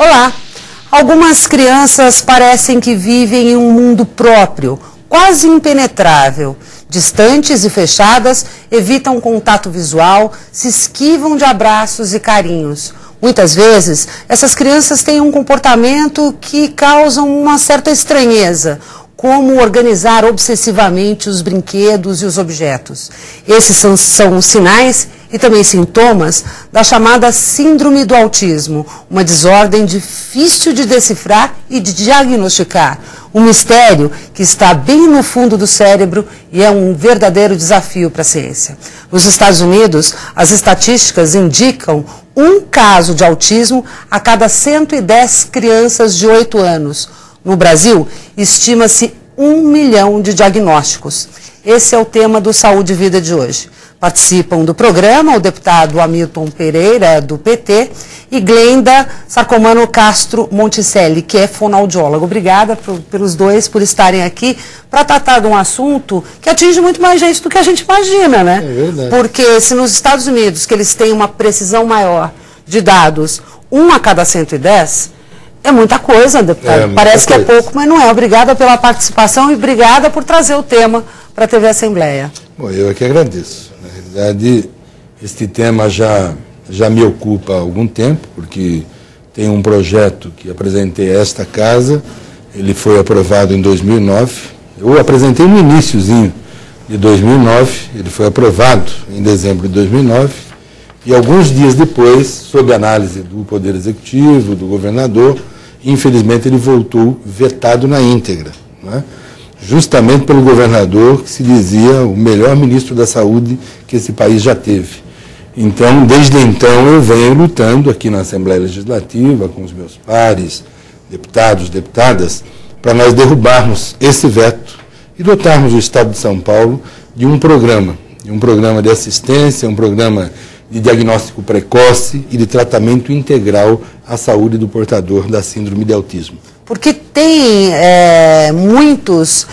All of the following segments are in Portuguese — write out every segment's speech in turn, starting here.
Olá! Algumas crianças parecem que vivem em um mundo próprio, quase impenetrável. Distantes e fechadas, evitam contato visual, se esquivam de abraços e carinhos. Muitas vezes, essas crianças têm um comportamento que causa uma certa estranheza, como organizar obsessivamente os brinquedos e os objetos. Esses são os sinais e também sintomas da chamada síndrome do autismo, uma desordem difícil de decifrar e de diagnosticar. Um mistério que está bem no fundo do cérebro e é um verdadeiro desafio para a ciência. Nos Estados Unidos, as estatísticas indicam um caso de autismo a cada 110 crianças de 8 anos. No Brasil, estima-se 1 milhão de diagnósticos. Esse é o tema do Saúde e Vida de hoje. Participam do programa o deputado Hamilton Pereira, do PT, e Glenda Sarcomano Castro Monticelli, que é fonoaudióloga. Obrigada pelos dois por estarem aqui para tratar de um assunto que atinge muito mais gente do que a gente imagina, né? É verdade. Porque se nos Estados Unidos, que eles têm uma precisão maior de dados, 1 a cada 110, é muita coisa, deputado. Parece que é pouco, mas não é. Obrigada pela participação e obrigada por trazer o tema para a TV Assembleia. Bom, eu é que agradeço. Na realidade, este tema já me ocupa há algum tempo, porque tem um projeto que apresentei a esta casa, ele foi aprovado em 2009. Eu apresentei no iniciozinho de 2009, ele foi aprovado em dezembro de 2009, e alguns dias depois, sob análise do Poder Executivo, do governador, infelizmente ele voltou vetado na íntegra, né? Justamente pelo governador, que se dizia o melhor ministro da saúde que esse país já teve. Então, desde então, eu venho lutando aqui na Assembleia Legislativa, com os meus pares, deputados, deputadas, para nós derrubarmos esse veto e dotarmos o Estado de São Paulo de um programa de assistência, um programa de diagnóstico precoce e de tratamento integral à saúde do portador da síndrome de autismo. Porque tem muitos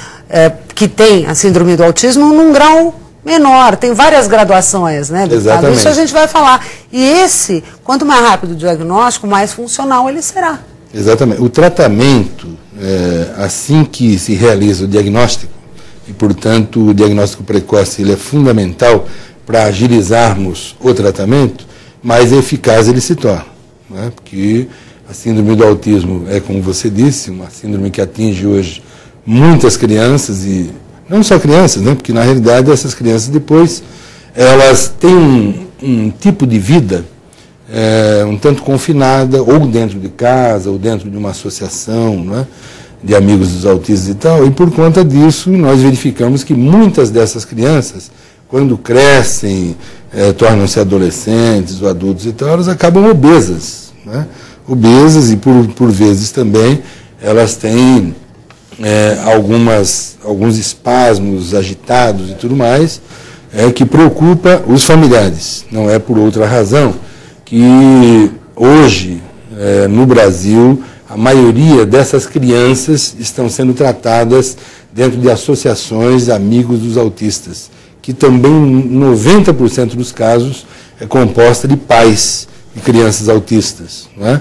que têm a síndrome do autismo num grau menor, tem várias graduações, né, deputado? Exatamente. Isso a gente vai falar. E esse, quanto mais rápido o diagnóstico, mais funcional ele será. Exatamente. O tratamento, assim que se realiza o diagnóstico, e portanto o diagnóstico precoce ele é fundamental para agilizarmos o tratamento, mais eficaz ele se torna, né? Porque a síndrome do autismo é, como você disse, uma síndrome que atinge hoje muitas crianças, e não só crianças, né? Porque na realidade essas crianças depois, elas têm um tipo de vida um tanto confinada, ou dentro de casa, ou dentro de uma associação, né? De amigos dos autistas e tal, e por conta disso nós verificamos que muitas dessas crianças, quando crescem, tornam-se adolescentes ou adultos e tal, elas acabam obesas, né? Obesas, e por vezes também elas têm alguns espasmos agitados e tudo mais, que preocupa os familiares. Não é por outra razão que hoje, no Brasil, a maioria dessas crianças estão sendo tratadas dentro de associações de amigos dos autistas, que também, 90% dos casos, é composta de pais de crianças autistas, né?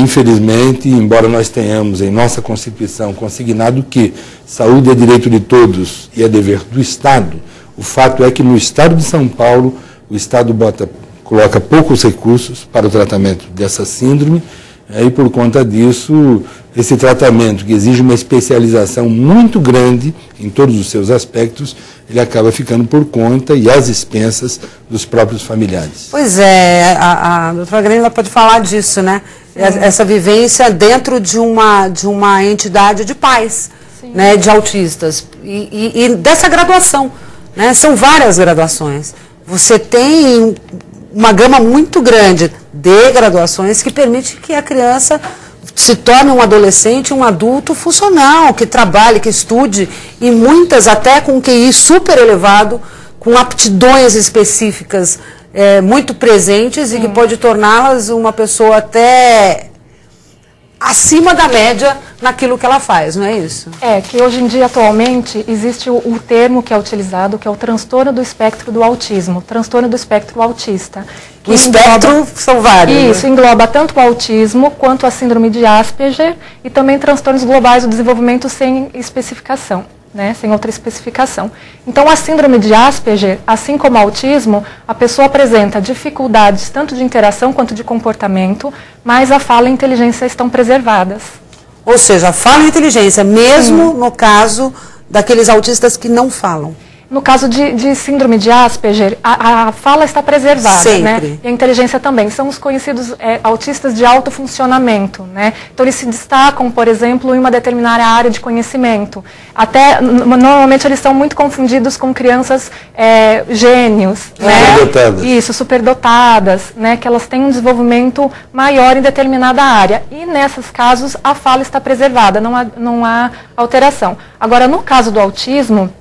Infelizmente, embora nós tenhamos em nossa Constituição consignado que saúde é direito de todos e é dever do Estado, o fato é que no Estado de São Paulo, o Estado coloca poucos recursos para o tratamento dessa síndrome, e por conta disso, esse tratamento que exige uma especialização muito grande em todos os seus aspectos, ele acaba ficando por conta e às expensas dos próprios familiares. Pois é, a doutora Glenda pode falar disso, né? Essa vivência dentro de uma entidade de pais, né, de autistas, e dessa graduação, né? São várias graduações. Você tem uma gama muito grande de graduações que permite que a criança se torne um adolescente, um adulto funcional, que trabalhe, que estude, e muitas até com QI super elevado, com aptidões específicas muito presentes e que pode torná-las uma pessoa até acima da média naquilo que ela faz, não é isso? É, que hoje em dia, atualmente, existe o termo que é utilizado, que é o transtorno do espectro do autismo, transtorno do espectro autista. O espectro são vários. Isso, engloba tanto o autismo quanto a síndrome de Asperger e também transtornos globais do desenvolvimento sem especificação. Né, sem outra especificação. Então, a síndrome de Asperger, assim como o autismo, a pessoa apresenta dificuldades tanto de interação quanto de comportamento, mas a fala e a inteligência estão preservadas. Ou seja, a fala e a inteligência, mesmo no caso daqueles autistas que não falam. No caso de síndrome de Asperger, a fala está preservada, sempre, né? E a inteligência também. São os conhecidos autistas de alto funcionamento, né? Então, eles se destacam, por exemplo, em uma determinada área de conhecimento. Até, normalmente, eles são muito confundidos com crianças gênios, né? Superdotadas. Isso, superdotadas, né? Que elas têm um desenvolvimento maior em determinada área. E, nesses casos, a fala está preservada, não há alteração. Agora, no caso do autismo,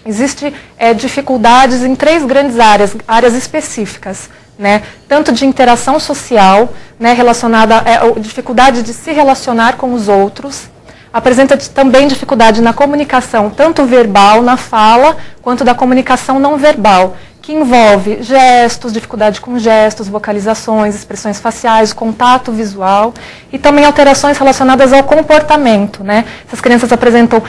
existe dificuldades em 3 grandes áreas específicas, né? Tanto de interação social, né, relacionada à dificuldade de se relacionar com os outros, apresenta também dificuldade na comunicação, tanto verbal, na fala, quanto da comunicação não verbal, que envolve gestos, dificuldade com gestos, vocalizações, expressões faciais, contato visual e também alterações relacionadas ao comportamento, né? Essas crianças apresentam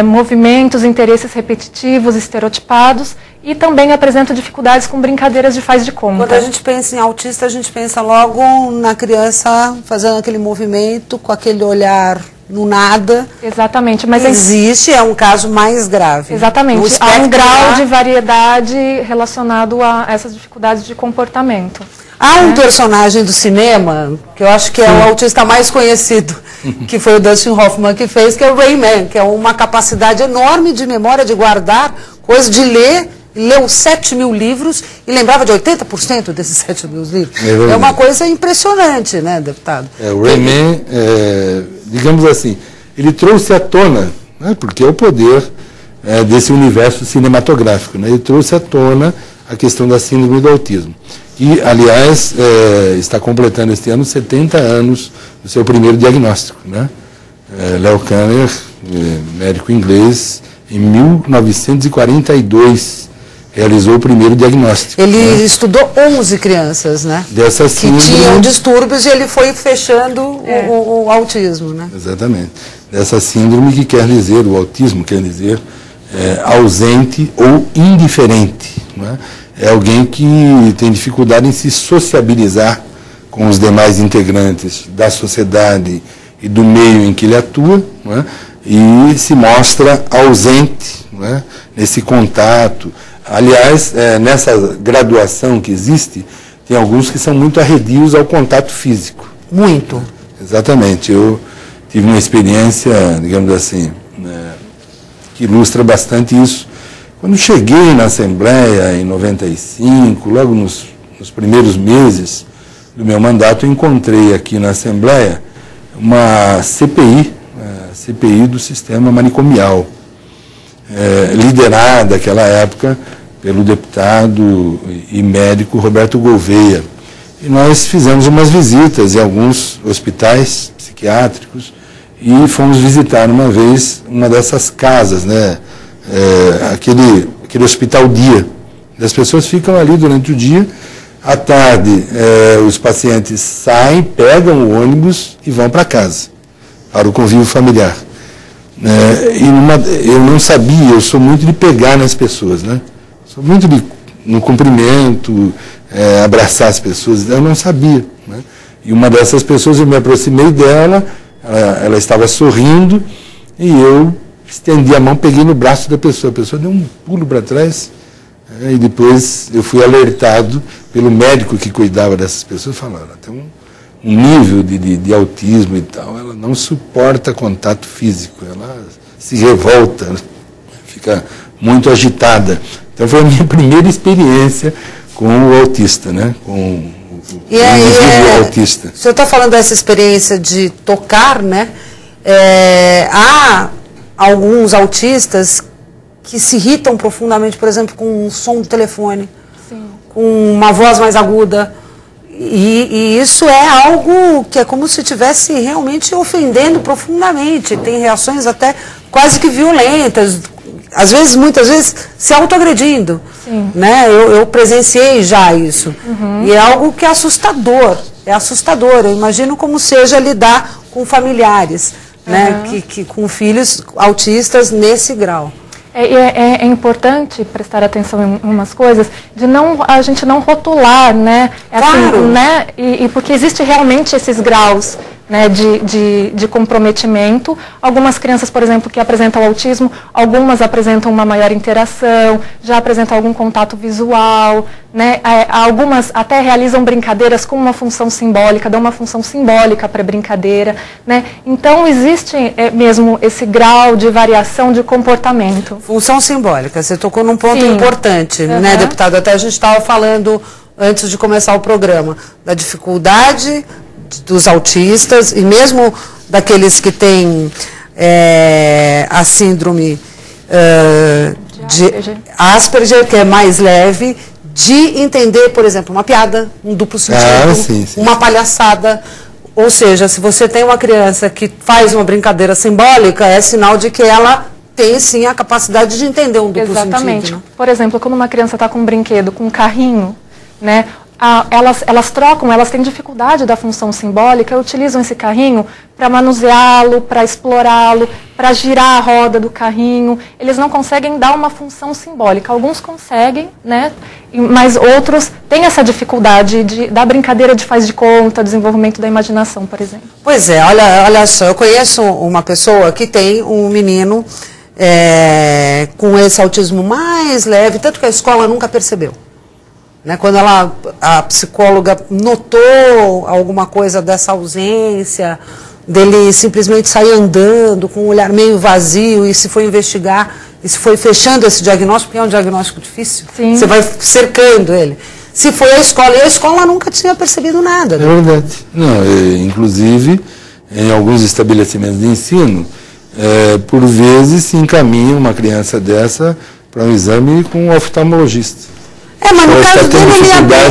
movimentos, interesses repetitivos, estereotipados e também apresentam dificuldades com brincadeiras de faz de conta. Quando a gente pensa em autista, a gente pensa logo na criança fazendo aquele movimento, com aquele olhar no nada. Exatamente. Mas existe, é um caso mais grave. Exatamente. Há um grau de variedade relacionado a essas dificuldades de comportamento. Há um personagem do cinema, que eu acho que é o autista mais conhecido, que foi o Dustin Hoffman que fez, que é o Rayman, que é uma capacidade enorme de memória, de guardar coisas, de ler. Leu 7.000 livros e lembrava de 80% desses 7.000 livros. É uma coisa impressionante, né, deputado? O Rayman, digamos assim, ele trouxe à tona, né, porque é o poder desse universo cinematográfico, né, ele trouxe à tona a questão da síndrome do autismo. E, aliás, está completando este ano 70 anos do seu primeiro diagnóstico, né? Leo Kanner, médico inglês, em 1942, realizou o primeiro diagnóstico. Ele estudou 11 crianças, né? Dessa síndrome, que tinham distúrbios e ele foi fechando o autismo, né? Exatamente. Dessa síndrome que quer dizer, o autismo quer dizer ausente ou indiferente, né? É alguém que tem dificuldade em se sociabilizar com os demais integrantes da sociedade e do meio em que ele atua, né? E se mostra ausente, né, nesse contato. Aliás, nessa graduação que existe, tem alguns que são muito arredios ao contato físico. Muito. Exatamente. Eu tive uma experiência, digamos assim, que ilustra bastante isso. Quando cheguei na Assembleia, em 95, logo nos primeiros meses do meu mandato, eu encontrei aqui na Assembleia uma CPI, a CPI do sistema manicomial, liderada naquela época pelo deputado e médico Roberto Gouveia. E nós fizemos umas visitas em alguns hospitais psiquiátricos e fomos visitar uma vez uma dessas casas, né? Aquele hospital dia. As pessoas ficam ali durante o dia, à tarde os pacientes saem, pegam o ônibus e vão para casa, para o convívio familiar. Eu não sabia, eu sou muito de pegar nas pessoas, né? Sou muito no cumprimento, abraçar as pessoas, eu não sabia, né? E uma dessas pessoas, eu me aproximei dela, ela estava sorrindo, e eu estendi a mão, peguei no braço da pessoa, a pessoa deu um pulo para trás, e depois eu fui alertado pelo médico que cuidava dessas pessoas, falando, ela tem um nível de autismo e tal, ela não suporta contato físico, ela se revolta, fica muito agitada. Então foi a minha primeira experiência com o autista, né? Com o indivíduo autista. O senhor está falando dessa experiência de tocar, né? Há alguns autistas que se irritam profundamente, por exemplo, com um som do telefone, sim, com uma voz mais aguda. E isso é algo que é como se estivesse realmente ofendendo profundamente. Tem reações até quase que violentas, às vezes, muitas vezes, se autoagredindo. Né? Eu presenciei já isso. E é algo que é assustador. É assustador. Eu imagino como seja lidar com familiares, né? Com filhos autistas nesse grau. É importante prestar atenção em umas coisas, a gente não rotular, né? Claro. Assim, né? E porque existe realmente esses graus, né, de comprometimento. Algumas crianças, por exemplo, que apresentam autismo, algumas apresentam uma maior interação, já apresentam algum contato visual, né? Algumas até realizam brincadeiras com uma função simbólica, dão uma função simbólica para a brincadeira, né? Então, existe mesmo esse grau de variação de comportamento. Função simbólica, você tocou num ponto importante, né, deputado? Até a gente estava falando, antes de começar o programa, da dificuldade dos autistas e mesmo daqueles que têm a síndrome de Asperger, que é mais leve, de entender, por exemplo, uma piada, um duplo sentido, uma palhaçada. Ou seja, se você tem uma criança que faz uma brincadeira simbólica, é sinal de que ela tem sim a capacidade de entender um duplo sentido. Exatamente. Né? Por exemplo, quando uma criança está com um brinquedo, com um carrinho, né? Elas trocam, elas têm dificuldade da função simbólica, utilizam esse carrinho para manuseá-lo, para explorá-lo, para girar a roda do carrinho. Eles não conseguem dar uma função simbólica. Alguns conseguem, né? Mas outros têm essa dificuldade da brincadeira de faz de conta, desenvolvimento da imaginação, por exemplo. Pois é, olha só, eu conheço uma pessoa que tem um menino com esse autismo mais leve, tanto que a escola nunca percebeu. Né, quando a psicóloga notou alguma coisa dessa ausência, dele simplesmente sair andando com um olhar meio vazio e se foi investigar, e se foi fechando esse diagnóstico, porque é um diagnóstico difícil, você vai cercando ele. Se foi a escola, e a escola nunca tinha percebido nada. Né? É verdade. Não, inclusive, em alguns estabelecimentos de ensino, por vezes se encaminha uma criança dessa para um exame com um oftalmologista. Mas no caso dele,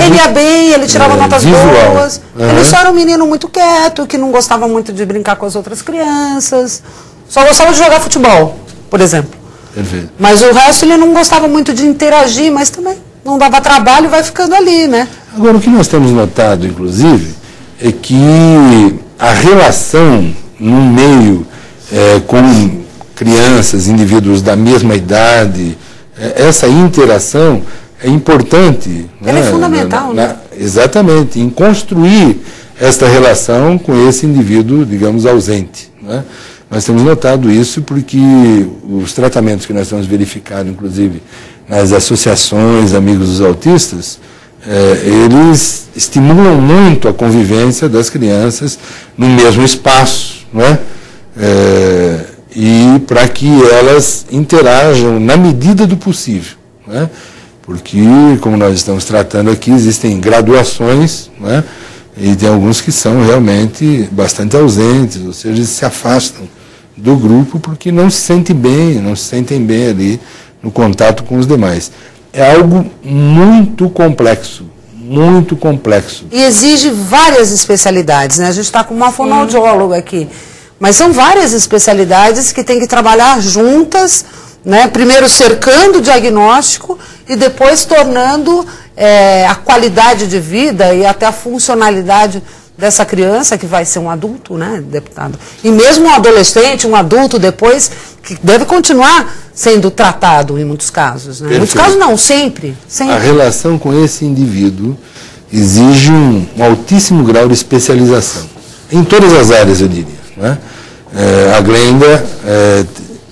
ele ia bem, ele tirava notas boas. Ele só era um menino muito quieto, que não gostava muito de brincar com as outras crianças. Só gostava de jogar futebol, por exemplo. Perfeito. Mas o resto ele não gostava muito de interagir, mas também não dava trabalho e vai ficando ali, né? Agora, o que nós temos notado, inclusive, é que a relação no meio com crianças, indivíduos da mesma idade, essa interação é importante. Ela é fundamental, né? Exatamente, em construir esta relação com esse indivíduo, digamos, ausente. Né? Nós temos notado isso porque os tratamentos que nós temos verificado, inclusive, nas associações Amigos dos Autistas, eles estimulam muito a convivência das crianças no mesmo espaço, não é? E para que elas interajam na medida do possível, não é? Porque, como nós estamos tratando aqui, existem graduações, né? E tem alguns que são realmente bastante ausentes, ou seja, eles se afastam do grupo porque não se sentem bem ali no contato com os demais. É algo muito complexo, muito complexo. E exige várias especialidades, né? A gente está com uma fonoaudióloga aqui, mas são várias especialidades que têm que trabalhar juntas, né? Primeiro cercando o diagnóstico e depois tornando a qualidade de vida e até a funcionalidade dessa criança, que vai ser um adulto, né, deputado? E mesmo um adolescente, um adulto depois, que deve continuar sendo tratado em muitos casos. Né? Em muitos casos não, sempre. A relação com esse indivíduo exige um altíssimo grau de especialização. Em todas as áreas, eu diria. Né? A Glenda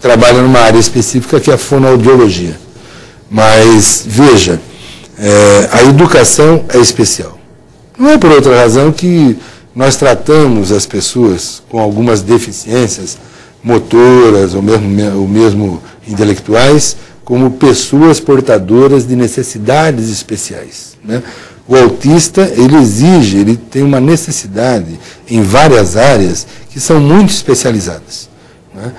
trabalha numa área específica que é a fonoaudiologia. Mas, veja, a educação é especial. Não é por outra razão que nós tratamos as pessoas com algumas deficiências motoras ou mesmo intelectuais como pessoas portadoras de necessidades especiais. Né? O autista, ele tem uma necessidade em várias áreas que são muito especializadas. Né?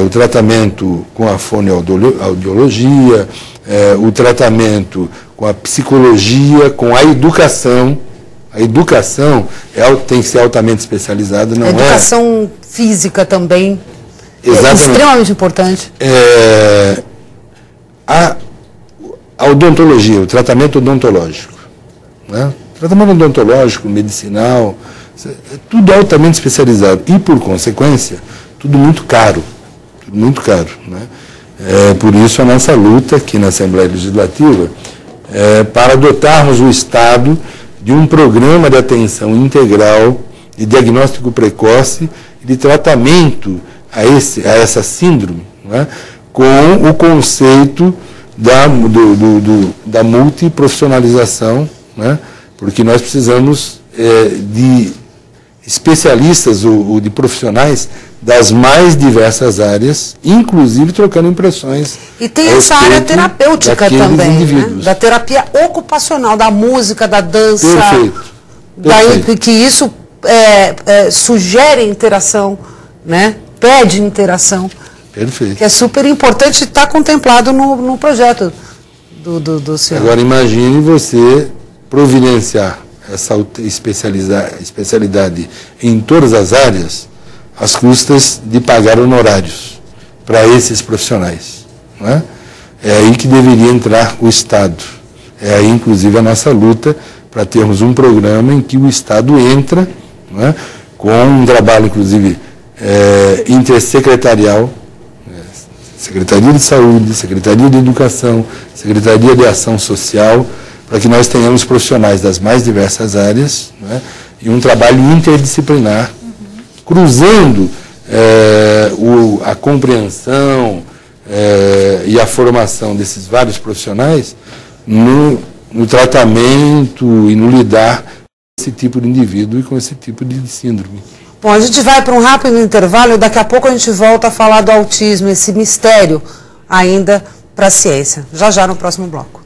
O tratamento com a fonoaudiologia, o tratamento com a psicologia, com a educação, A educação tem que ser altamente especializada, não é? A educação física também Exatamente. É extremamente importante. A odontologia, o tratamento odontológico, né? Tratamento odontológico, medicinal, tudo altamente especializado e, por consequência, tudo muito caro. Tudo muito caro, né? Por isso a nossa luta aqui na Assembleia Legislativa para dotarmos o Estado de um programa de atenção integral, de diagnóstico precoce e de tratamento a essa síndrome, né? Com o conceito da multiprofissionalização, né? Porque nós precisamos de especialistas ou de profissionais das mais diversas áreas, inclusive trocando impressões. E tem essa área terapêutica também, né? Da terapia ocupacional, da música, da dança. Perfeito. Perfeito. Que isso sugere interação, né? Pede interação. Perfeito. Que é super importante e está contemplado no projeto do senhor. Agora imagine você providenciar essa especialidade em todas as áreas, às custas de pagar honorários para esses profissionais, não é? É aí que deveria entrar o Estado. É aí, inclusive, a nossa luta para termos um programa em que o Estado entra, não é? Com um trabalho, inclusive, intersecretarial, Secretaria de Saúde, Secretaria de Educação, Secretaria de Ação Social, para que nós tenhamos profissionais das mais diversas áreas, né, e um trabalho interdisciplinar, cruzando a compreensão e a formação desses vários profissionais no tratamento e no lidar com esse tipo de indivíduo e com esse tipo de síndrome. Bom, a gente vai para um rápido intervalo e daqui a pouco a gente volta a falar do autismo, esse mistério ainda para a ciência. Já no próximo bloco.